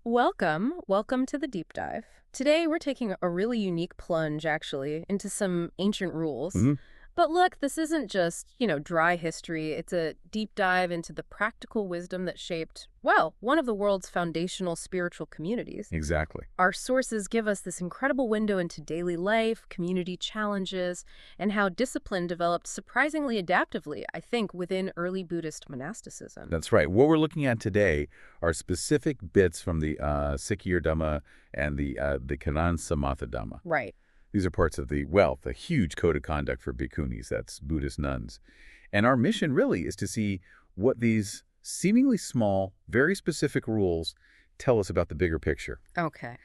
Welcome to the deep dive. Today we're taking a really unique plunge, actually, into some ancient rules. Hmm. But look, this isn't just, dry history. It's a deep dive into the practical wisdom that shaped, well, one of the world's foundational spiritual communities. Exactly. Our sources give us this incredible window into daily life, community challenges, and how discipline developed surprisingly adaptively, I think, within early Buddhist monasticism. That's right. What we're looking at today are specific bits from the Sekhiyā Dhamma and the Kanan Samatha Dhamma. Right. These are parts of the huge code of conduct for Bhikkhunīs, that's Buddhist nuns. And our mission really is to see what these seemingly small, very specific rules tell us about the bigger picture. Okay.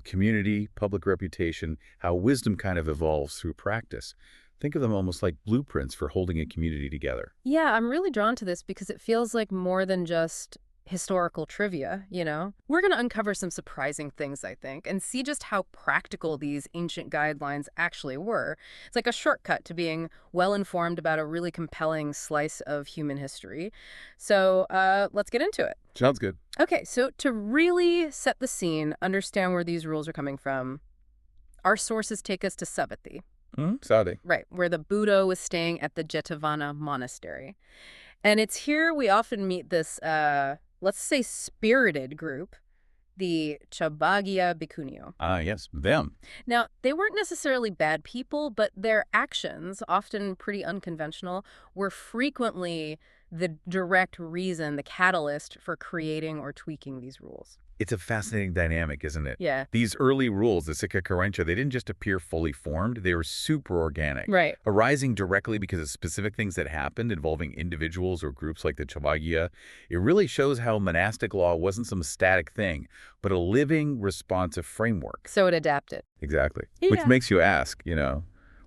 Community, public reputation, how wisdom kind of evolves through practice. Think of them almost like blueprints for holding a community together. Yeah, I'm really drawn to this because it feels like more than just historical trivia. We're going to uncover some surprising things, I think, and see just how practical these ancient guidelines actually were. It's like a shortcut to being well-informed about a really compelling slice of human history. So let's get into it. Sounds good. Okay, so to really set the scene, understand where these rules are coming from, our sources take us to Savatthi. Saudi. Right, where the Buddha was staying at the Jetavana monastery. And it's here we often meet this, let's say, spirited group, the bhikkhuniyo. Ah, yes, them. Now, they weren't necessarily bad people, but their actions, often pretty unconventional, were frequently the direct reason, the catalyst for creating or tweaking these rules. It's a fascinating dynamic, isn't it? Yeah. These early rules, the Sekhiyā, they didn't just appear fully formed, they were super organic. Right. Arising directly because of specific things that happened involving individuals or groups like the Chavagya. It really shows how monastic law wasn't some static thing, but a living, responsive framework. So it adapted. Exactly. Yeah. Which makes you ask,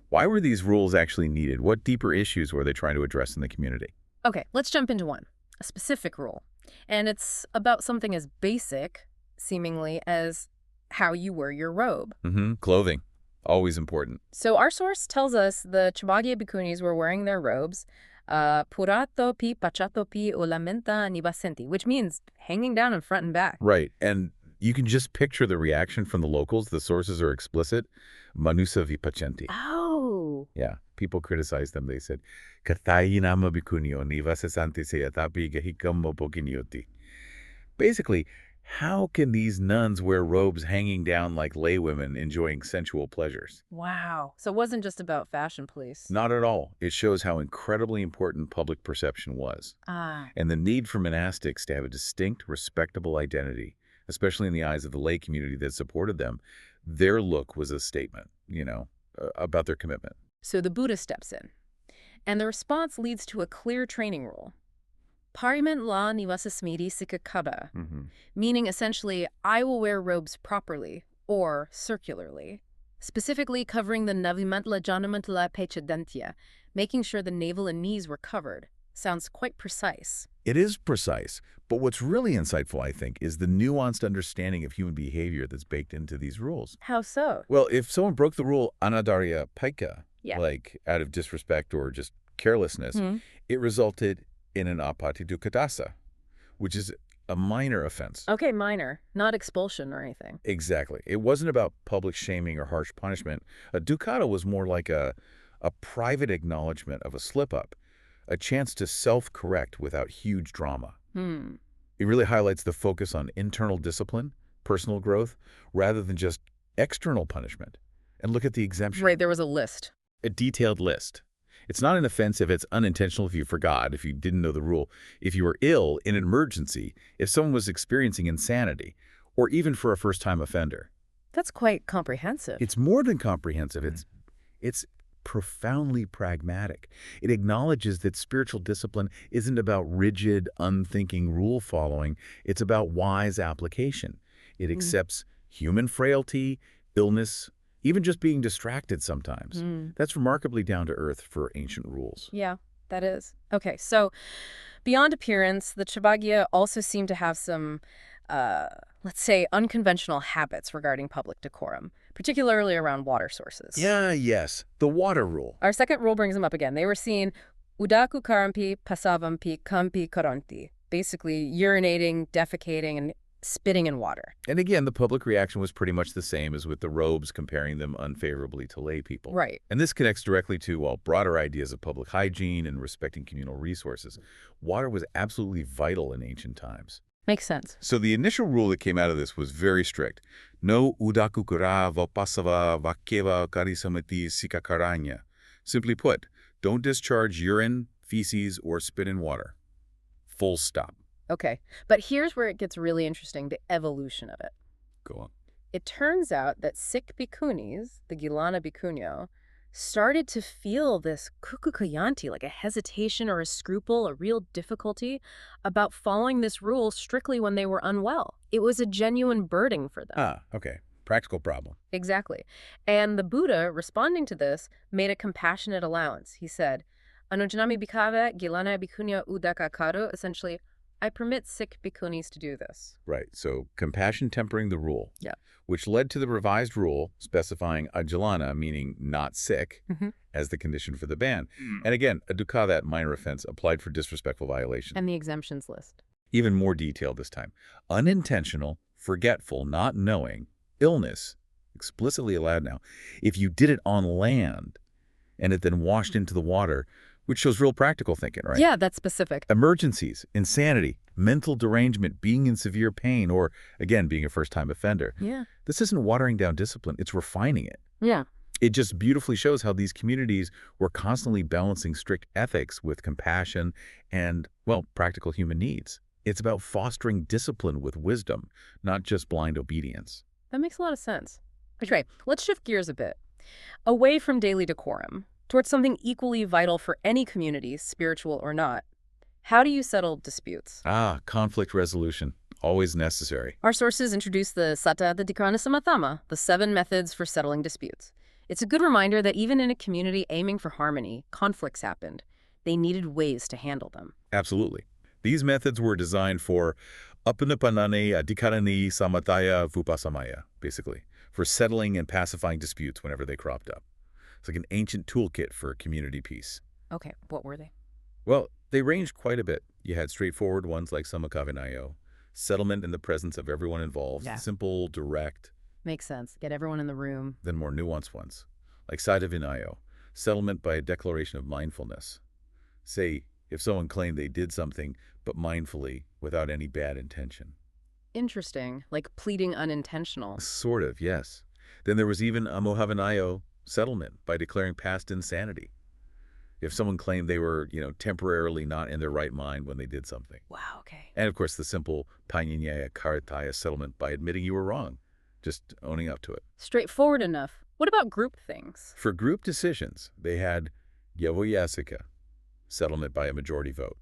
why were these rules actually needed? What deeper issues were they trying to address in the community? Okay, let's jump into one, a specific rule. And it's about something as basic, seemingly, as how you wear your robe. Clothing. Always important. So our source tells us the Chavagya bhikkhunis were wearing their robes, purato pi pachato pi ulamenta nivasenti, which means hanging down in front and back. Right. And you can just picture the reaction from the locals. The sources are explicit. Manusa vipacenti. Oh. Yeah. People criticized them. They said, Kathayi nama bhikkhuniyo nivasasanti seyatapi gahikam bhikkhuniyoti. Basically, how can these nuns wear robes hanging down like laywomen enjoying sensual pleasures? Wow. So it wasn't just about fashion police. Not at all. It shows how incredibly important public perception was. Ah. And the need for monastics to have a distinct, respectable identity, especially in the eyes of the lay community that supported them. Their look was a statement, about their commitment. So the Buddha steps in, and the response leads to a clear training rule. Parimen la nivasasmiti sikakaba, meaning essentially, I will wear robes properly, or circularly, specifically covering the navimantla janamantla pechadantya, making sure the navel and knees were covered. Sounds quite precise. It is precise, but what's really insightful, I think, is the nuanced understanding of human behavior that's baked into these rules. How so? Well, if someone broke the rule anadarya paika, Yeah. like out of disrespect or just carelessness, it resulted in an apatidukadasa, which is a minor offense. Okay, minor, not expulsion or anything. Exactly. It wasn't about public shaming or harsh punishment. A dukkata was more like a private acknowledgement of a slip-up, a chance to self-correct without huge drama. It really highlights the focus on internal discipline, personal growth, rather than just external punishment. And look at the exemption. Right, there was a list. A detailed list. It's not an offense if it's unintentional, if you forgot, if you didn't know the rule, if you were ill in an emergency, if someone was experiencing insanity, or even for a first-time offender. That's quite comprehensive. It's more than comprehensive. It's profoundly pragmatic. It acknowledges that spiritual discipline isn't about rigid, unthinking rule following. It's about wise application. It accepts human frailty, illness, even just being distracted sometimes. That's remarkably down to earth for ancient rules. Yeah, that is. Okay, so beyond appearance, the Chavagya also seem to have some, let's say, unconventional habits regarding public decorum, particularly around water sources. Yes. The water rule. Our second rule brings them up again. They were seen udaku karampi, pasavampi, kampi karanti, basically urinating, defecating, and spitting in water. And again, the public reaction was pretty much the same as with the robes, comparing them unfavorably to lay people. Right. And this connects directly to, well, broader ideas of public hygiene and respecting communal resources. Water was absolutely vital in ancient times. Makes sense. So the initial rule that came out of this was very strict. No udakukura vapasava vakeva karisamati sikakaranya. Simply put, don't discharge urine, feces, or spit in water. Full stop. Okay, but here's where it gets really interesting, the evolution of it. Go on. It turns out that Sikh Bhikkhunīs, the Gilana Bhikkhuniyo, started to feel this kukukayanti, like a hesitation or a scruple, a real difficulty about following this rule strictly when they were unwell. It was a genuine burden for them. Ah, okay. Practical problem. Exactly. And the Buddha, responding to this, made a compassionate allowance. He said, Anujanami bhikkhave Gilana Bhikkhuniyo udaka karu, essentially, I permit Sikh Bhikkhunīs to do this. Right. So compassion tempering the rule. Yeah. Which led to the revised rule specifying ajilana, meaning not sick, as the condition for the ban. And again, a dukkha, that minor offense, applied for disrespectful violation. And the exemptions list. Even more detailed this time. Unintentional, forgetful, not knowing, illness, explicitly allowed now. If you did it on land and it then washed into the water, which shows real practical thinking, right? Yeah, that's specific. Emergencies, insanity, mental derangement, being in severe pain, or, again, being a first-time offender. Yeah. This isn't watering down discipline, it's refining it. Yeah. It just beautifully shows how these communities were constantly balancing strict ethics with compassion and, well, practical human needs. It's about fostering discipline with wisdom, not just blind obedience. That makes a lot of sense. Okay, let's shift gears a bit. Away from daily decorum, towards something equally vital for any community, spiritual or not. How do you settle disputes? Conflict resolution. Always necessary. Our sources introduce the Satta Dhikkhana Dhammā, the 7 methods for settling disputes. It's a good reminder that even in a community aiming for harmony, conflicts happened. They needed ways to handle them. Absolutely. These methods were designed for apanapanane adhikarani samataya vupasamaya, basically, for settling and pacifying disputes whenever they cropped up. It's like an ancient toolkit for community peace. Okay, what were they? Well, they ranged quite a bit. You had straightforward ones like samakavinayo, settlement in the presence of everyone involved, simple, direct. Makes sense. Get everyone in the room. Then more nuanced ones, like sadhavinayo, settlement by a declaration of mindfulness. Say, if someone claimed they did something, but mindfully, without any bad intention. Interesting, like pleading unintentional. Sort of, yes. Then there was even amohavinayo, settlement by declaring past insanity. If someone claimed they were, temporarily not in their right mind when they did something. Wow, okay. And of course, the simple paññaya karataya settlement by admitting you were wrong, just owning up to it. Straightforward enough. What about group things? For group decisions, they had yavoyasika, settlement by a majority vote.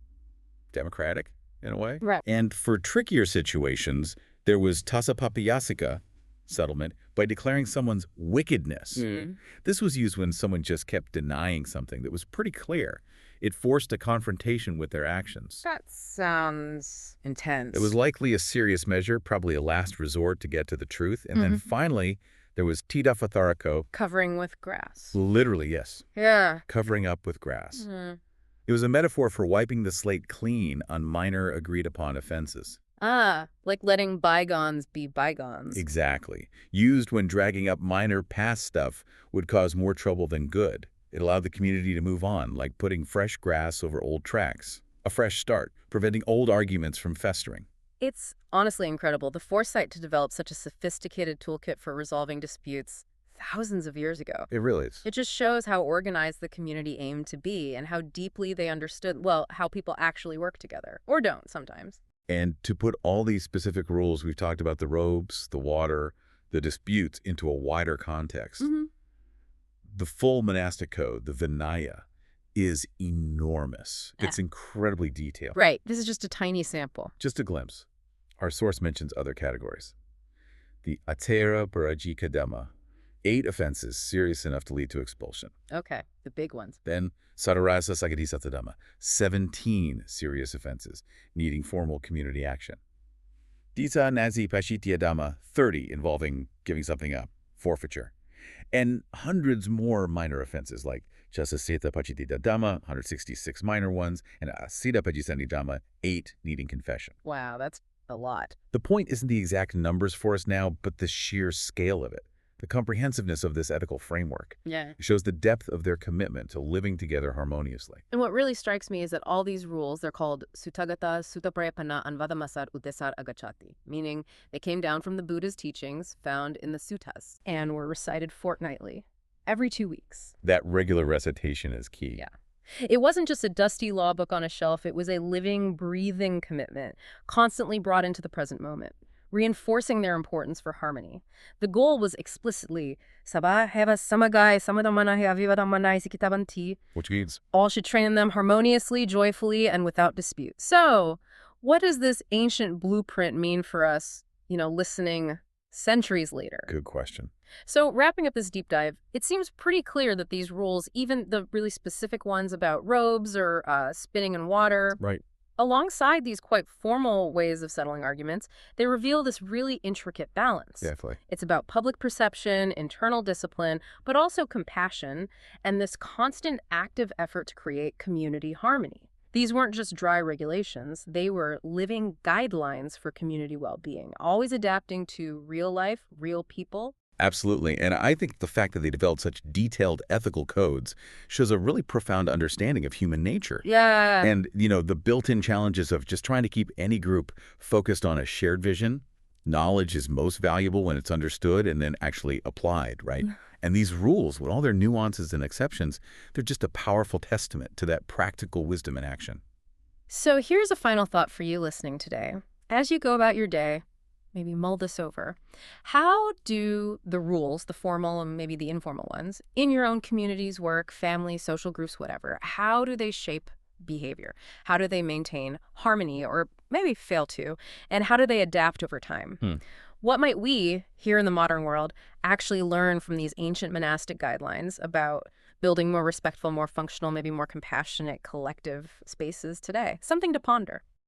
Democratic, in a way. Right. And for trickier situations, there was tasapapayasika, settlement by declaring someone's wickedness. This was used when someone just kept denying something that was pretty clear. It forced a confrontation with their actions. That sounds intense. It was likely a serious measure, probably a last resort to get to the truth. And then finally, there was tidafatharako. Covering with grass. Literally, yes. Yeah. Covering up with grass. It was a metaphor for wiping the slate clean on minor agreed-upon offenses. Like letting bygones be bygones. Exactly. Used when dragging up minor past stuff would cause more trouble than good. It allowed the community to move on, like putting fresh grass over old tracks. A fresh start, preventing old arguments from festering. It's honestly incredible, the foresight to develop such a sophisticated toolkit for resolving disputes thousands of years ago. It really is. It just shows how organized the community aimed to be and how deeply they understood, well, how people actually work together. Or don't, sometimes. And to put all these specific rules, we've talked about the robes, the water, the disputes, into a wider context. The full monastic code, the Vinaya, is enormous. It's incredibly detailed. Right. This is just a tiny sample. Just a glimpse. Our source mentions other categories. The Atera Parajika Dhamma, 8 offenses serious enough to lead to expulsion. Okay, the big ones. Then Sadarasa Sagadhisatha Dhamma, 17 serious offenses needing formal community action. Disa Nazi Pashitya Dhamma, 30 involving giving something up, forfeiture. And hundreds more minor offenses like Chasaseta Pachitita Dhamma, 166 minor ones, and Asita Pajisani Dhamma, 8 needing confession. Wow, that's a lot. The point isn't the exact numbers for us now, but the sheer scale of it. The comprehensiveness of this ethical framework. Yeah. It shows the depth of their commitment to living together harmoniously. And what really strikes me is that all these rules, they're called Suttagata, Suttaprayapana, and Vadamasar Udesar Agachati, meaning they came down from the Buddha's teachings found in the suttas and were recited fortnightly, every 2 weeks. That regular recitation is key. Yeah. It wasn't just a dusty law book on a shelf. It was a living, breathing commitment, constantly brought into the present moment, reinforcing their importance for harmony. The goal was explicitly Sabah heva samagai samadamana avivadamanai sikitabanti. Which means All should train them harmoniously, joyfully, and without dispute. So, what does this ancient blueprint mean for us, listening centuries later? good question. So, wrapping up this deep dive, it seems pretty clear that these rules, even the really specific ones about robes or spinning in water, Right. alongside these quite formal ways of settling arguments, they reveal this really intricate balance. Definitely. It's about public perception, internal discipline, but also compassion, and this constant active effort to create community harmony. These weren't just dry regulations, they were living guidelines for community well-being, always adapting to real life, real people. Absolutely. And I think the fact that they developed such detailed ethical codes shows a really profound understanding of human nature. Yeah. And, the built-in challenges of just trying to keep any group focused on a shared vision. Knowledge is most valuable when it's understood and then actually applied, right? And these rules, with all their nuances and exceptions, they're just a powerful testament to that practical wisdom in action. So here's a final thought for you listening today. As you go about your day, maybe mull this over. How do the rules, the formal and maybe the informal ones, in your own communities, work, family, social groups, whatever, how do they shape behavior? How do they maintain harmony or maybe fail to? And how do they adapt over time? What might we, here in the modern world, actually learn from these ancient monastic guidelines about building more respectful, more functional, maybe more compassionate collective spaces today? Something to ponder.